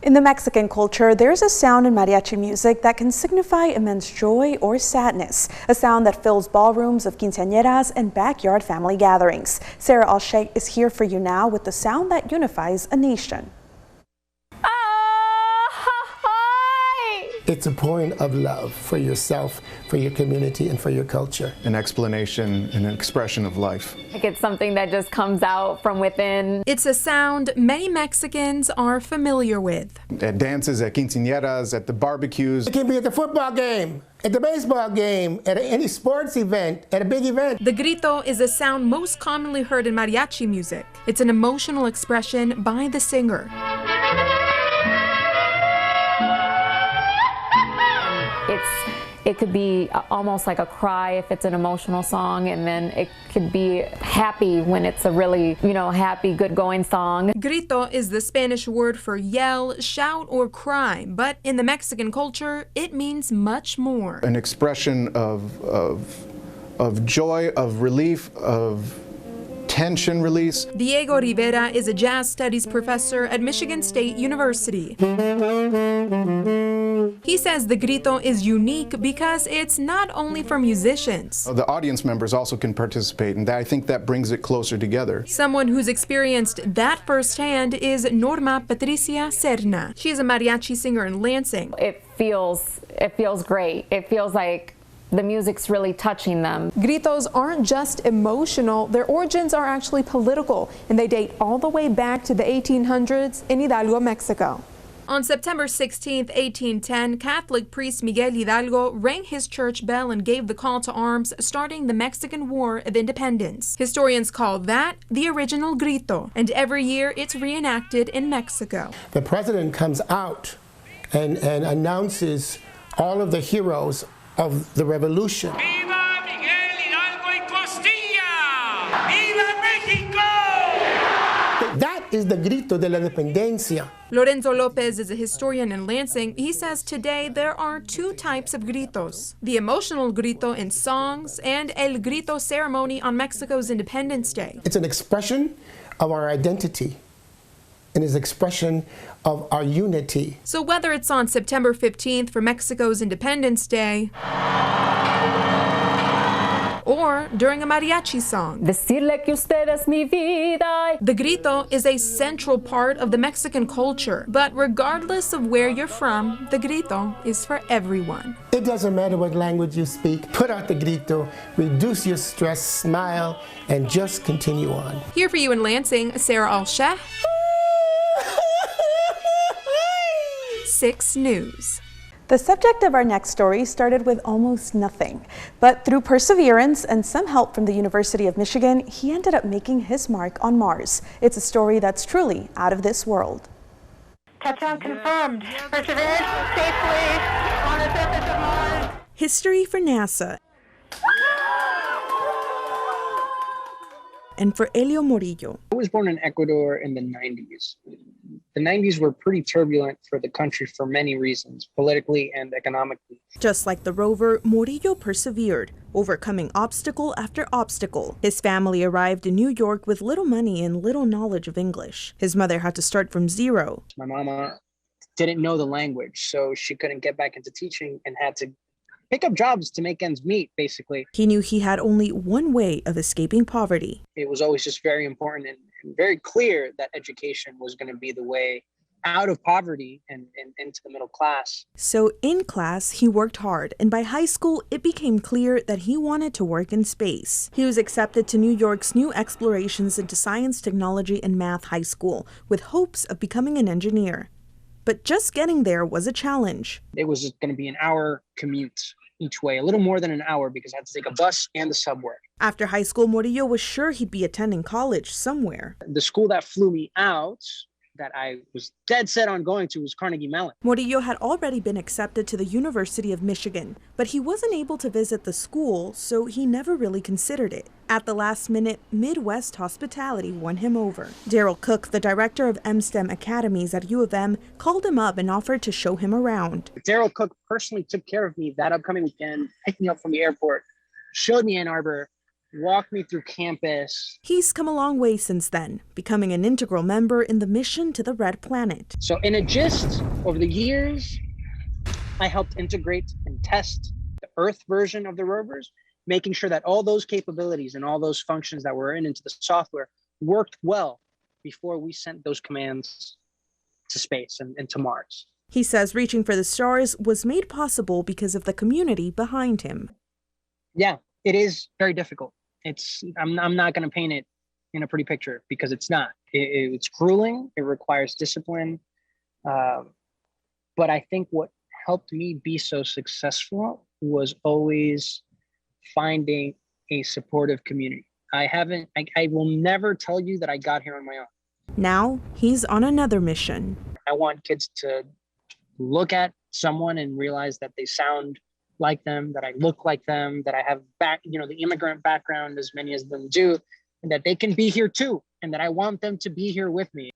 In the Mexican culture, there's a sound in mariachi music that can signify immense joy or sadness, a sound that fills ballrooms of quinceañeras and backyard family gatherings. Sarah Alshay is here for you now with the sound that unifies a nation. It's a point of love for yourself, for your community, and for your culture. An explanation and an expression of life. Like it's something that just comes out from within. It's a sound many Mexicans are familiar with. At dances, at quinceañeras, at the barbecues. It can be at the football game, at the baseball game, at any sports event, at a big event. The grito is a sound most commonly heard in mariachi music. It's an emotional expression by the singer. It could be almost like a cry if it's an emotional song, and then it could be happy when it's a really, happy, good-going song. Grito is the Spanish word for yell, shout, or cry, but in the Mexican culture, it means much more. An expression of joy, of relief, of tension release. Diego Rivera is a jazz studies professor at Michigan State University. He says the grito is unique because it's not only for musicians. The audience members also can participate, and I think that brings it closer together. Someone who's experienced that firsthand is Norma Patricia Serna. She's a mariachi singer in Lansing. It feels great. It feels like the music's really touching them. Gritos aren't just emotional, their origins are actually political, and they date all the way back to the 1800s in Hidalgo, Mexico. On September 16, 1810, Catholic priest Miguel Hidalgo rang his church bell and gave the call to arms, starting the Mexican War of Independence. Historians call that the original grito, and every year it's reenacted in Mexico. The president comes out and announces all of the heroes of the revolution. Viva Miguel Hidalgo y Costilla! Viva Mexico! That is the grito de la independencia. Lorenzo Lopez is a historian in Lansing. He says today there are two types of gritos: the emotional grito in songs and el grito ceremony on Mexico's Independence Day. It's an expression of our identity and is an expression of our unity. So whether it's on September 15th for Mexico's Independence Day or during a mariachi song, Decirle que usted es mi vida. The grito is a central part of the Mexican culture. But regardless of where you're from, the grito is for everyone. It doesn't matter what language you speak. Put out the grito, reduce your stress, smile, and just continue on. Here for you in Lansing, Sarah Alshay, 6 News. The subject of our next story started with almost nothing, but through perseverance and some help from the University of Michigan, he ended up making his mark on Mars. It's a story that's truly out of this world. Touchdown confirmed. Perseverance safely on the surface of Mars. History for NASA. And for Elio Morillo. I was born in Ecuador in the 90s. The 90s were pretty turbulent for the country for many reasons, politically and economically. Just like the rover, Morillo persevered, overcoming obstacle after obstacle. His family arrived in New York with little money and little knowledge of English. His mother had to start from zero. My mama didn't know the language, so she couldn't get back into teaching and had to pick up jobs to make ends meet, basically. He knew he had only one way of escaping poverty. It was always just very important and very clear that education was going to be the way out of poverty and into the middle class. So in class, he worked hard, and by high school, it became clear that he wanted to work in space. He was accepted to New York's New Explorations into Science, Technology, and Math High School with hopes of becoming an engineer. But just getting there was a challenge. It was going to be an hour commute each way, a little more than an hour because I had to take a bus and the subway. After high school, Morillo was sure he'd be attending college somewhere. The school that flew me out, that I was dead set on going to, was Carnegie Mellon. Morillo had already been accepted to the University of Michigan, but he wasn't able to visit the school, so he never really considered it. At the last minute, Midwest Hospitality won him over. Daryl Cook, the director of MSTEM Academies at U of M, called him up and offered to show him around. Daryl Cook personally took care of me that upcoming weekend, picked me up from the airport, showed me Ann Arbor, walk me through campus. He's come a long way since then, becoming an integral member in the mission to the Red Planet. So in a gist, over the years, I helped integrate and test the Earth version of the rovers, making sure that all those capabilities and all those functions that were into the software worked well before we sent those commands to space and to Mars. He says reaching for the stars was made possible because of the community behind him. Yeah, it is very difficult. I'm not going to paint it in a pretty picture because it's not. It's grueling. It requires discipline. But I think what helped me be so successful was always finding a supportive community. I will never tell you that I got here on my own. Now he's on another mission. I want kids to look at someone and realize that they sound like them, that I look like them, that I have the immigrant background as many as them do, and that they can be here too, and that I want them to be here with me.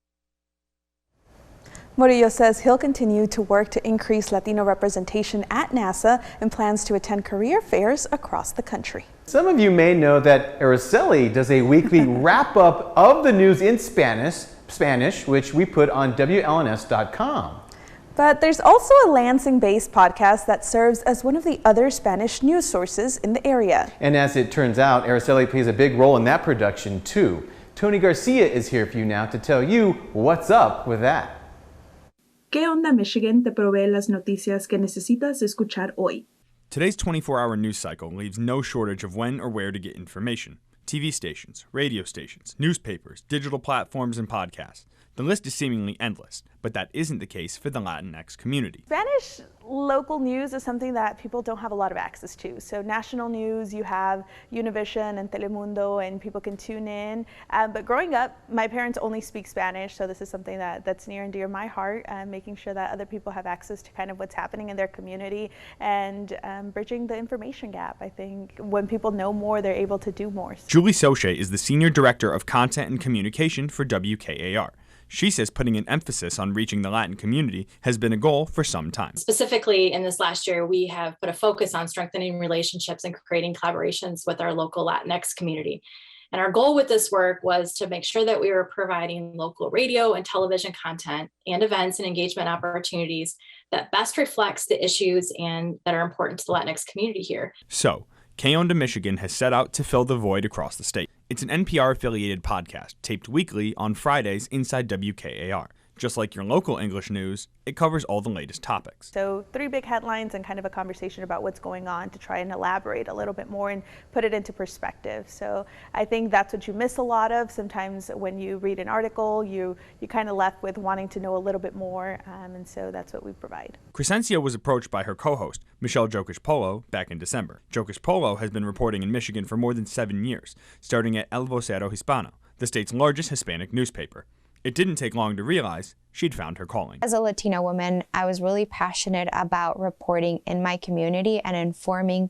Murillo says he'll continue to work to increase Latino representation at NASA and plans to attend career fairs across the country. Some of you may know that Araceli does a weekly wrap-up of the news in Spanish, which we put on WLNS.com. But there's also a Lansing-based podcast that serves as one of the other Spanish news sources in the area. And as it turns out, Araceli plays a big role in that production too. Tony Garcia is here for you now to tell you what's up with that. ¿Qué onda Michigan te provee las noticias que necesitas escuchar hoy? Today's 24-hour news cycle leaves no shortage of when or where to get information. TV stations, radio stations, newspapers, digital platforms, and podcasts. The list is seemingly endless, but that isn't the case for the Latinx community. Spanish local news is something that people don't have a lot of access to. So national news, you have Univision and Telemundo, and people can tune in. But growing up, my parents only speak Spanish, so this is something that's near and dear to my heart, making sure that other people have access to kind of what's happening in their community and bridging the information gap. I think when people know more, they're able to do more. Julie Soche is the Senior Director of Content and Communication for WKAR. She says putting an emphasis on reaching the Latin community has been a goal for some time. Specifically, in this last year, we have put a focus on strengthening relationships and creating collaborations with our local Latinx community. And our goal with this work was to make sure that we were providing local radio and television content and events and engagement opportunities that best reflects the issues and that are important to the Latinx community here. So, ¿Qué Onda Michigan has set out to fill the void across the state. It's an NPR-affiliated podcast taped weekly on Fridays inside WKAR. Just like your local English news, it covers all the latest topics. So 3 big headlines and kind of a conversation about what's going on to try and elaborate a little bit more and put it into perspective. So I think that's what you miss a lot of. Sometimes when you read an article, you kind of left with wanting to know a little bit more, and so that's what we provide. Crescencia was approached by her co-host, Michelle Jokish Polo, back in December. Jokish Polo has been reporting in Michigan for more than 7 years, starting at El Vocero Hispano, the state's largest Hispanic newspaper. It didn't take long to realize she'd found her calling. As a Latina woman, I was really passionate about reporting in my community and informing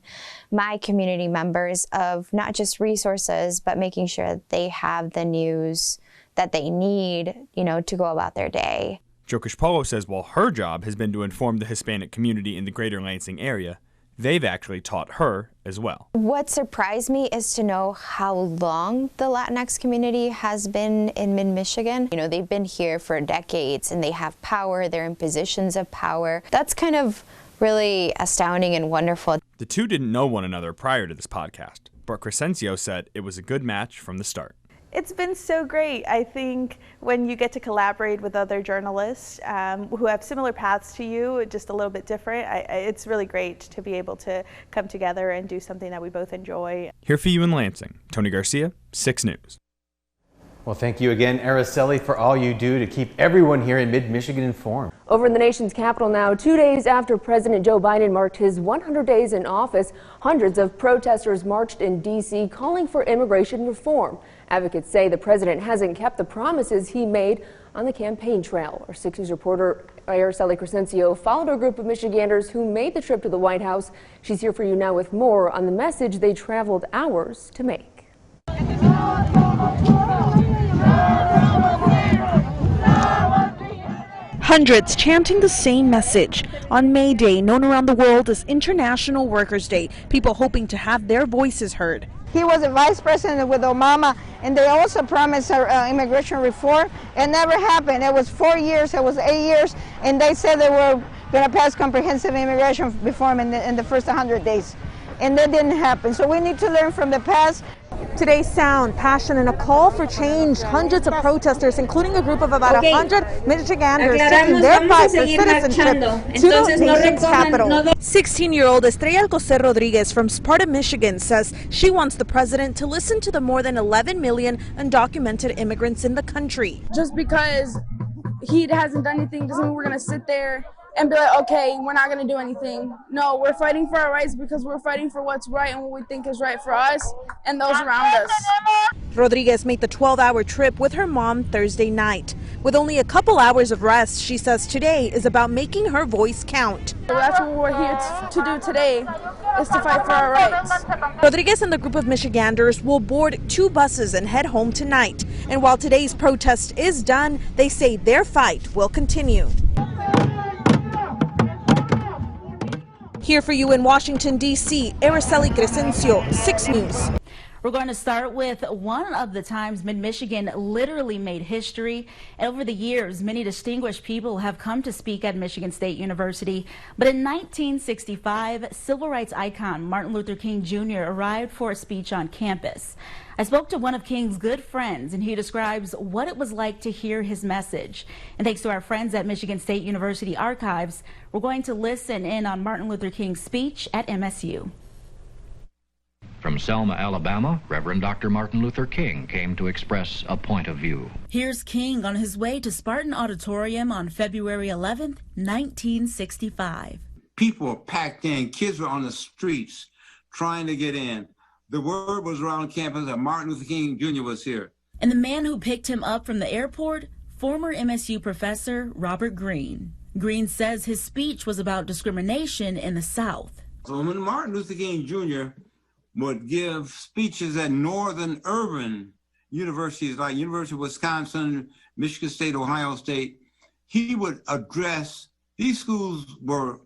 my community members of not just resources, but making sure that they have the news that they need, to go about their day. Jokish Polo says while her job has been to inform the Hispanic community in the greater Lansing area, they've actually taught her as well. What surprised me is to know how long the Latinx community has been in mid-Michigan. They've been here for decades and they have power, they're in positions of power. That's kind of really astounding and wonderful. The two didn't know one another prior to this podcast, but Crescencio said it was a good match from the start. It's been so great. I think when you get to collaborate with other journalists who have similar paths to you, just a little bit different, it's really great to be able to come together and do something that we both enjoy. Here for you in Lansing, Tony Garcia, 6 News. Well, thank you again, Araceli, for all you do to keep everyone here in mid-Michigan informed. Over in the nation's capital now, 2 days after President Joe Biden marked his 100 days in office, hundreds of protesters marched in D.C. calling for immigration reform. Advocates say the president hasn't kept the promises he made on the campaign trail. Our 6 News reporter Araceli Crescencio followed a group of Michiganders who made the trip to the White House. She's here for you now with more on the message they traveled hours to make. Hundreds chanting the same message. On May Day, known around the world as International Workers' Day, people hoping to have their voices heard. He was a vice president with Obama, and they also promised immigration reform. It never happened. It was 4 years, it was 8 years, and they said they were going to pass comprehensive immigration reform in the first 100 days. And that didn't happen. So we need to learn from the past. Today's sound, passion, and a call for change. Hundreds of protesters, including a group of about 100 Michiganders, taking their fight for citizenship to the nation's capital. 16-year-old Estrella Alcocer Rodriguez from Sparta, Michigan says she wants the president to listen to the more than 11 million undocumented immigrants in the country. Just because he hasn't done anything doesn't mean we're going to sit there and be like, okay, we're not going to do anything. No, we're fighting for our rights because we're fighting for what's right and what we think is right for us and those around us. Rodriguez made the 12-hour trip with her mom Thursday night. With only a couple hours of rest, she says today is about making her voice count. So that's what we're here to do today, is to fight for our rights. Rodriguez and the group of Michiganders will board 2 buses and head home tonight. And while today's protest is done, they say their fight will continue. Here for you in Washington, D.C., Araceli Crescencio, 6 News. We're going to start with one of the times Mid-Michigan literally made history. Over the years, many distinguished people have come to speak at Michigan State University. But in 1965, civil rights icon Martin Luther King Jr. arrived for a speech on campus. I spoke to one of King's good friends, and he describes what it was like to hear his message. And thanks to our friends at Michigan State University Archives, we're going to listen in on Martin Luther King's speech at MSU. From Selma, Alabama, Reverend Dr. Martin Luther King came to express a point of view. Here's King on his way to Spartan Auditorium on February 11th, 1965. People were packed in. Kids were on the streets trying to get in. The word was around campus that Martin Luther King Jr. was here. And the man who picked him up from the airport, former MSU professor Robert Greene. Greene says his speech was about discrimination in the South. So when Martin Luther King Jr. would give speeches at northern urban universities like University of Wisconsin, Michigan State, Ohio State, he would address, these schools were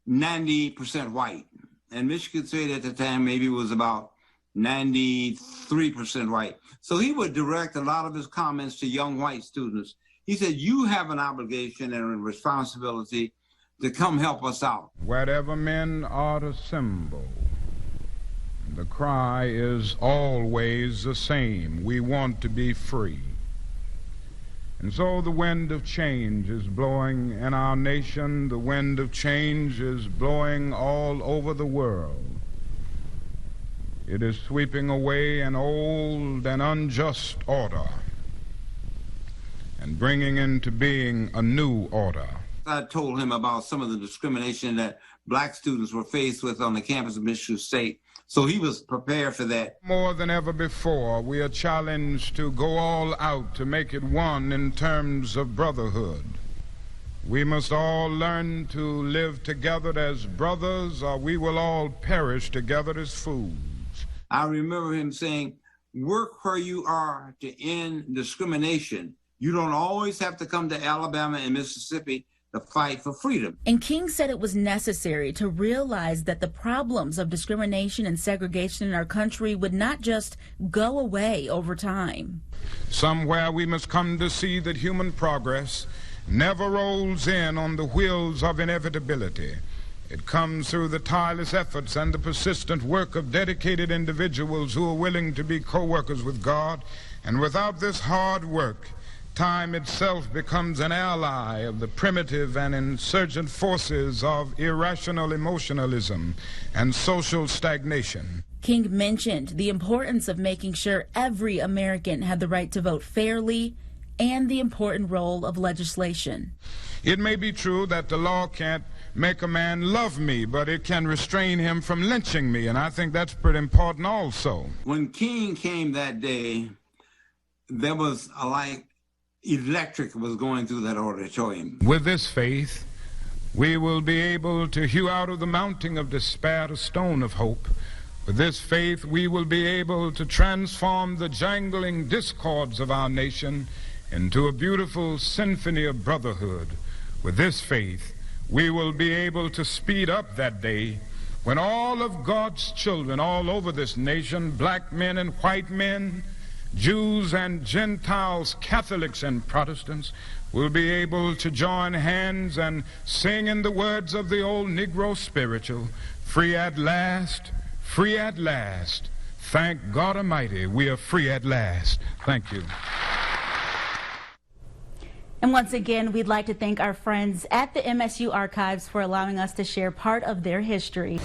90% white. And Michigan State at the time maybe was about 93% white. So he would direct a lot of his comments to young white students. He said, you have an obligation and a responsibility to come help us out. Wherever men are assembled, the cry is always the same. We want to be free. And so the wind of change is blowing in our nation. The wind of change is blowing all over the world. It is sweeping away an old and unjust order and bringing into being a new order. I told him about some of the discrimination that black students were faced with on the campus of Michigan State. So he was prepared for that. More than ever before, we are challenged to go all out to make it one in terms of brotherhood. We must all learn to live together as brothers, or we will all perish together as fools. I remember him saying, work where you are to end discrimination. You don't always have to come to Alabama and Mississippi to fight for freedom. And King said it was necessary to realize that the problems of discrimination and segregation in our country would not just go away over time. Somewhere we must come to see that human progress never rolls in on the wheels of inevitability. It comes through the tireless efforts and the persistent work of dedicated individuals who are willing to be co-workers with God. And without this hard work, time itself becomes an ally of the primitive and insurgent forces of irrational emotionalism and social stagnation. King mentioned the importance of making sure every American had the right to vote fairly and the important role of legislation. It may be true that the law can't make a man love me, but it can restrain him from lynching me, and I think that's pretty important also. When King came that day, there was electric was going through that auditorium. With this faith, we will be able to hew out of the mountain of despair a stone of hope. With this faith, we will be able to transform the jangling discords of our nation into a beautiful symphony of brotherhood. With this faith, we will be able to speed up that day when all of God's children all over this nation, black men and white men, Jews and Gentiles, Catholics and Protestants, will be able to join hands and sing in the words of the old Negro spiritual, free at last, free at last. Thank God Almighty, we are free at last. Thank you. And once again, we'd like to thank our friends at the MSU Archives for allowing us to share part of their history.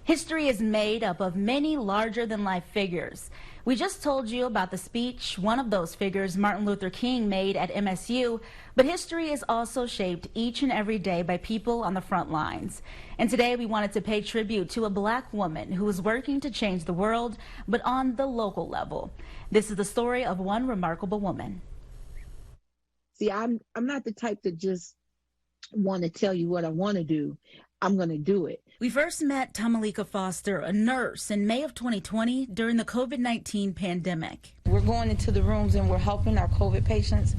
History is made up of many larger-than-life figures. We just told you about the speech one of those figures, Martin Luther King, made at MSU, but history is also shaped each and every day by people on the front lines. And today we wanted to pay tribute to a black woman who is working to change the world, but on the local level. This is the story of one remarkable woman. See, I'm not the type to just want to tell you what I want to do. I'm going to do it. We first met Tamalika Foster, a nurse, in May of 2020 during the COVID-19 pandemic. We're going into the rooms and we're helping our COVID patients,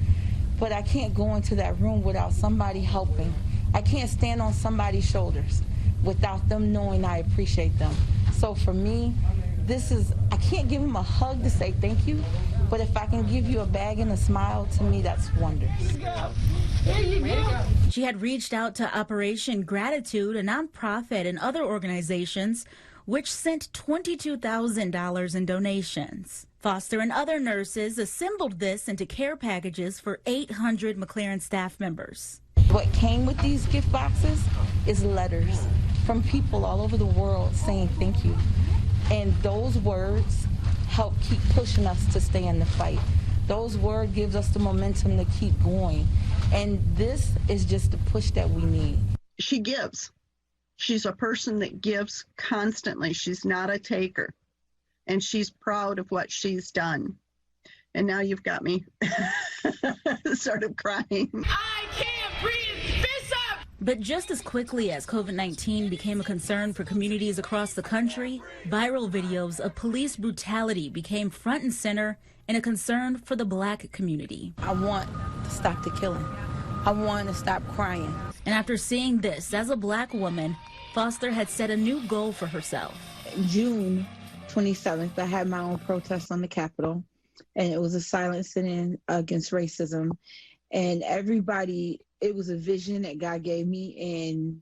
but I can't go into that room without somebody helping. I can't stand on somebody's shoulders without them knowing I appreciate them. So for me, I can't give them a hug to say thank you, but if I can give you a bag and a smile, to me, that's wonders. She had reached out to Operation Gratitude, a nonprofit, and other organizations, which sent $22,000 in donations. Foster and other nurses assembled this into care packages for 800 McLaren staff members. What came with these gift boxes is letters from people all over the world saying thank you. And those words help keep pushing us to stay in the fight. Those words gives us the momentum to keep going. And this is just the push that we need. She gives. She's a person that gives constantly. She's not a taker. And she's proud of what she's done. And now you've got me sort of crying. I can't breathe this up! But just as quickly as COVID-19 became a concern for communities across the country, viral videos of police brutality became front and center and a concern for the black community. I want to stop the killing. I want to stop crying. And after seeing this, as a black woman, Foster had set a new goal for herself. June 27th, I had my own protest on the Capitol, and it was a silent sit-in against racism. And everybody, it was a vision that God gave me, and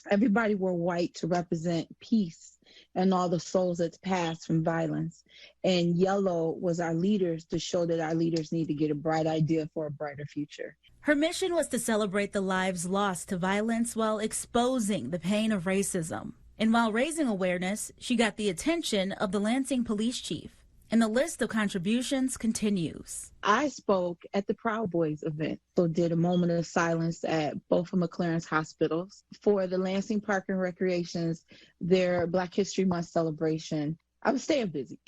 everybody wore white to represent peace and all the souls that's passed from violence. And yellow was our leaders, to show that our leaders need to get a bright idea for a brighter future. Her mission was to celebrate the lives lost to violence while exposing the pain of racism. And while raising awareness, she got the attention of the Lansing police chief. And the list of contributions continues. I spoke at the Proud Boys event, so did a moment of silence at both of McLaren's hospitals. For the Lansing Park and Recreations, their Black History Month celebration, I was staying busy.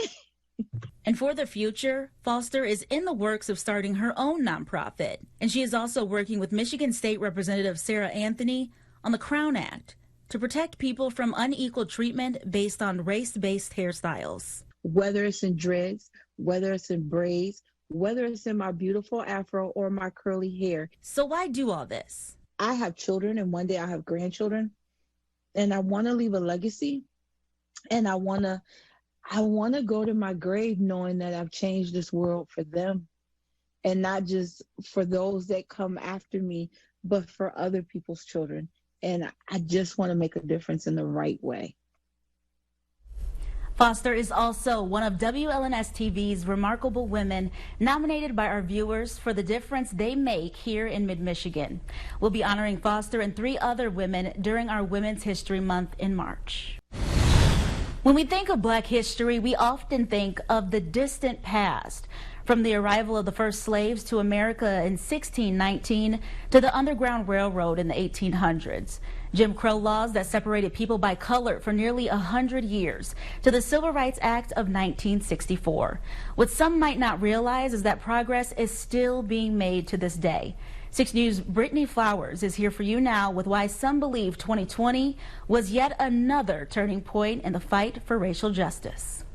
And for the future, Foster is in the works of starting her own nonprofit. And she is also working with Michigan State Representative Sarah Anthony on the Crown Act to protect people from unequal treatment based on race-based hairstyles. Whether it's in dreads, whether it's in braids, whether it's in my beautiful afro or my curly hair. So why do all this? I have children, and one day I'll have grandchildren, and I want to leave a legacy, and I want to go to my grave knowing that I've changed this world for them, and not just for those that come after me, but for other people's children. And I just want to make a difference in the right way. Foster is also one of WLNS TV's remarkable women nominated by our viewers for the difference they make here in Mid-Michigan. We'll be honoring Foster and 3 other women during our Women's History Month in March. When we think of Black history, we often think of the distant past, from the arrival of the first slaves to America in 1619 to the Underground Railroad in the 1800s. Jim Crow laws that separated people by color for nearly 100 years to the Civil Rights Act of 1964. What some might not realize is that progress is still being made to this day. 6 News' Brittany Flowers is here for you now with why some believe 2020 was yet another turning point in the fight for racial justice.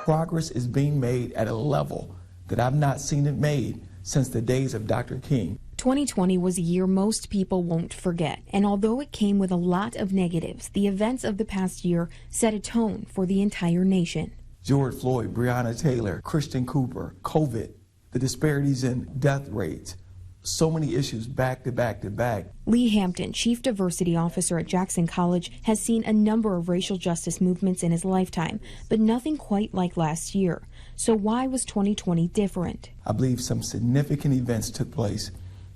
Progress is being made at a level that I've not seen it made since the days of Dr. King. 2020 was a year most people won't forget, and although it came with a lot of negatives, the events of the past year set a tone for the entire nation. George Floyd, Breonna Taylor, Christian Cooper, COVID, the disparities in death rates, so many issues back to back to back. Lee Hampton, Chief Diversity Officer at Jackson College, has seen a number of racial justice movements in his lifetime, but nothing quite like last year. So why was 2020 different? I believe some significant events took place.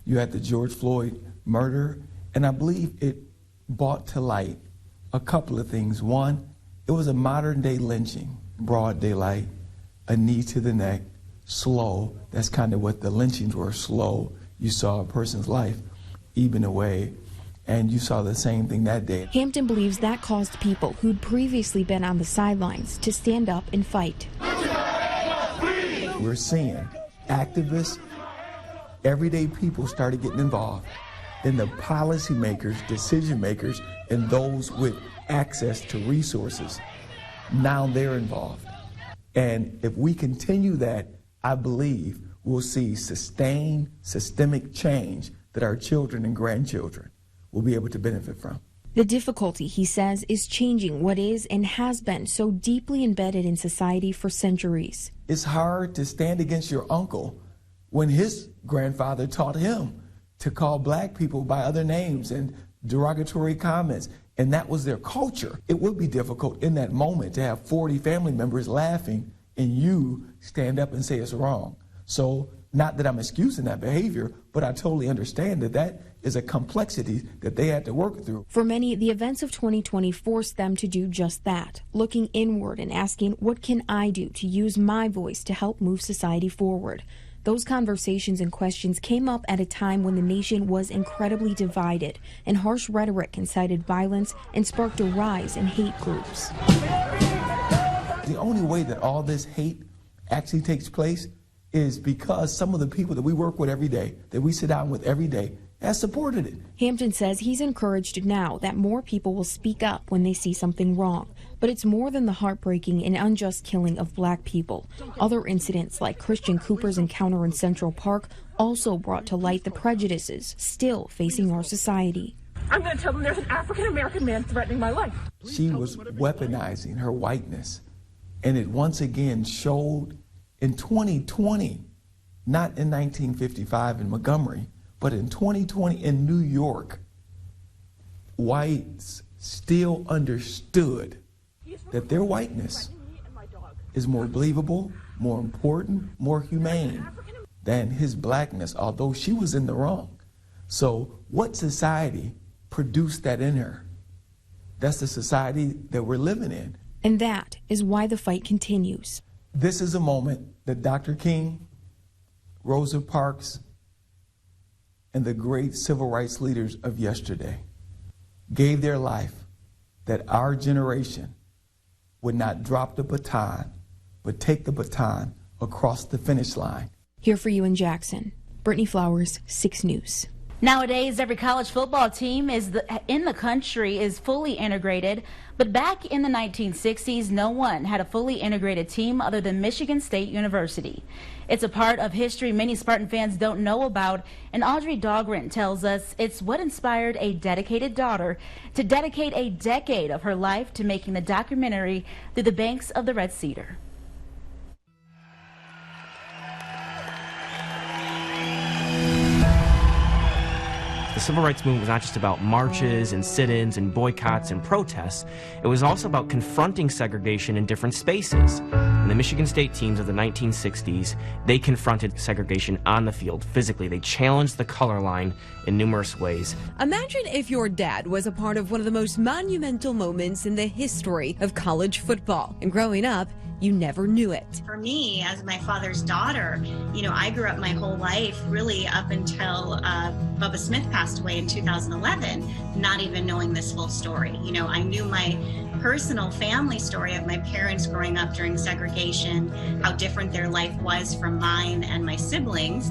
You had the George Floyd murder, and I believe it brought to light a couple of things. One, it was a modern day lynching, broad daylight, a knee to the neck, slow. That's kind of what the lynchings were, slow. You saw a person's life even away, and you saw the same thing that day. Hampton believes that caused people who'd previously been on the sidelines to stand up and fight. We're seeing activists, everyday people started getting involved. Then the policymakers, decision makers, and those with access to resources, now they're involved. And if we continue that, I believe we'll see sustained systemic change that our children and grandchildren will be able to benefit from. The difficulty, he says, is changing what is and has been so deeply embedded in society for centuries. It's hard to stand against your uncle when his grandfather taught him to call black people by other names and derogatory comments, and that was their culture. It would be difficult in that moment to have 40 family members laughing and you stand up and say it's wrong. So, not that I'm excusing that behavior, but I totally understand that that is a complexity that they had to work through. For many, the events of 2020 forced them to do just that, looking inward and asking, what can I do to use my voice to help move society forward? Those conversations and questions came up at a time when the nation was incredibly divided, and harsh rhetoric incited violence and sparked a rise in hate groups. The only way that all this hate actually takes place is because some of the people that we work with every day, that we sit down with every day, has supported it. Hampton says he's encouraged now that more people will speak up when they see something wrong. But it's more than the heartbreaking and unjust killing of black people. Other incidents like Christian Cooper's encounter in Central Park also brought to light the prejudices still facing our society. I'm going to tell them there's an African-American man threatening my life. She was weaponizing her whiteness, and it once again showed in 2020, not in 1955 in Montgomery, but in 2020 in New York. Whites still understood that their whiteness is more believable, more important, more humane than his blackness, although she was in the wrong. So what society produced that in her? That's the society that we're living in. And that is why the fight continues. This is a moment that Dr. King, Rosa Parks, and the great civil rights leaders of yesterday gave their life that our generation would not drop the baton, but take the baton across the finish line. Here for you in Jackson, Brittany Flowers, 6 News. Nowadays, every college football team in the country is fully integrated, but back in the 1960s, no one had a fully integrated team other than Michigan State University. It's a part of history many Spartan fans don't know about, and Audrey Dahlgren tells us it's what inspired a dedicated daughter to dedicate a decade of her life to making the documentary Through the Banks of the Red Cedar. The civil rights movement was not just about marches and sit-ins and boycotts and protests. It was also about confronting segregation in different spaces. And the Michigan State teams of the 1960s, they confronted segregation on the field physically. They challenged the color line in numerous ways. Imagine if your dad was a part of one of the most monumental moments in the history of college football. And growing up, you never knew it. For me, as my father's daughter, I grew up my whole life really up until Bubba Smith passed away in 2011, not even knowing this full story. I knew my personal family story of my parents growing up during segregation, how different their life was from mine and my siblings,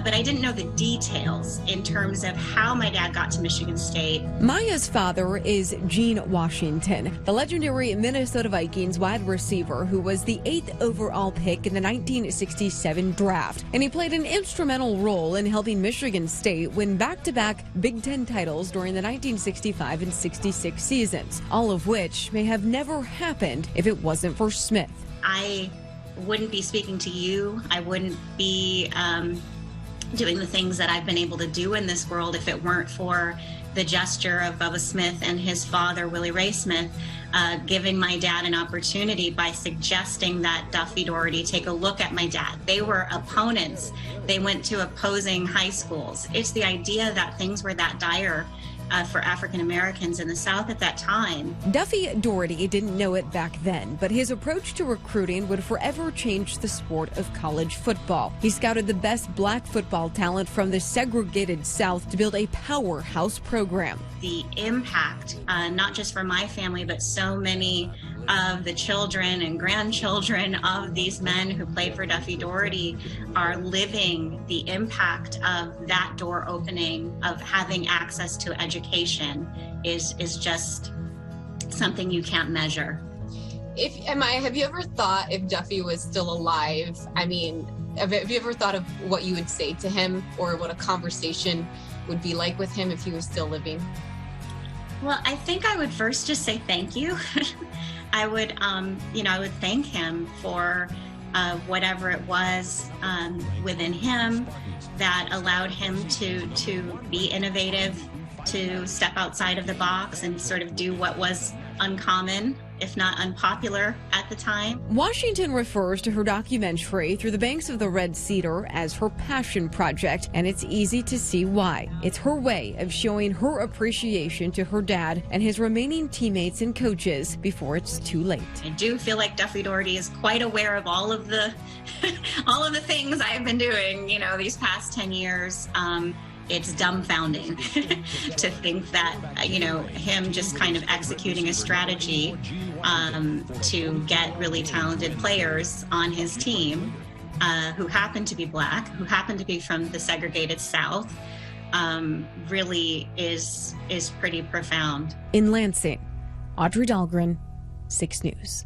but I didn't know the details in terms of how my dad got to Michigan State. Maya's father is Gene Washington, the legendary Minnesota Vikings wide receiver who was the 8th overall pick in the 1967 draft, and he played an instrumental role in helping Michigan State win back-to-back Big Ten titles during the 1965 and 66 seasons, all of which may have never happened if it wasn't for Smith. I wouldn't be speaking to you. I wouldn't be doing the things that I've been able to do in this world if it weren't for the gesture of Bubba Smith and his father, Willie Ray Smith, giving my dad an opportunity by suggesting that Duffy Daugherty take a look at my dad. They were opponents. They went to opposing high schools. It's the idea that things were that dire for African Americans in the South at that time. Duffy Daugherty didn't know it back then, but his approach to recruiting would forever change the sport of college football. He scouted the best black football talent from the segregated South to build a powerhouse program. The impact, not just for my family, but so many of the children and grandchildren of these men who played for Duffy Daugherty are living the impact of that door opening, of having access to education is just something you can't measure. Have you ever thought if Duffy was still alive? I mean, have you ever thought of what you would say to him or what a conversation would be like with him if he was still living? Well, I think I would first just say thank you. I would, I would thank him for whatever it was within him that allowed him to be innovative, to step outside of the box and sort of do what was uncommon, if not unpopular at the time. Washington refers to her documentary Through the Banks of the Red Cedar as her passion project, and it's easy to see why. It's her way of showing her appreciation to her dad and his remaining teammates and coaches before it's too late. I do feel like Duffy Daugherty is quite aware of all of the all of the things I've been doing, these past 10 years. It's dumbfounding to think that, him just kind of executing a strategy to get really talented players on his team who happen to be black, who happen to be from the segregated South, really is pretty profound. In Lansing, Audrey Dahlgren, 6 News.